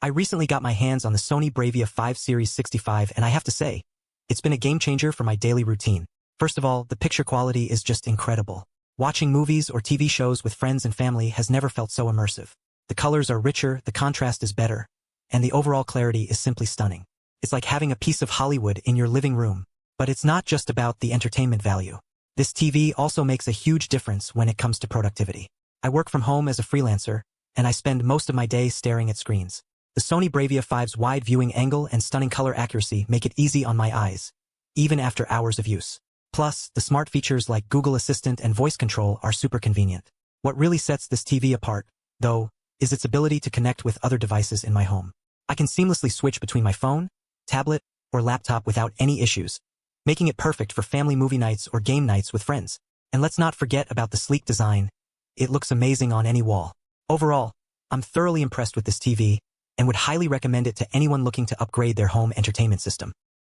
I recently got my hands on the Sony BRAVIA 5 Series 65 and I have to say, it's been a game changer for my daily routine. First of all, the picture quality is just incredible. Watching movies or TV shows with friends and family has never felt so immersive. The colors are richer, the contrast is better, and the overall clarity is simply stunning. It's like having a piece of Hollywood in your living room. But it's not just about the entertainment value. This TV also makes a huge difference when it comes to productivity. I work from home as a freelancer, and I spend most of my day staring at screens. The Sony BRAVIA 5's wide viewing angle and stunning color accuracy make it easy on my eyes, even after hours of use. Plus, the smart features like Google Assistant and voice control are super convenient. What really sets this TV apart, though, is its ability to connect with other devices in my home. I can seamlessly switch between my phone, tablet, or laptop without any issues, making it perfect for family movie nights or game nights with friends. And let's not forget about the sleek design. It looks amazing on any wall. Overall, I'm thoroughly impressed with this TV and would highly recommend it to anyone looking to upgrade their home entertainment system.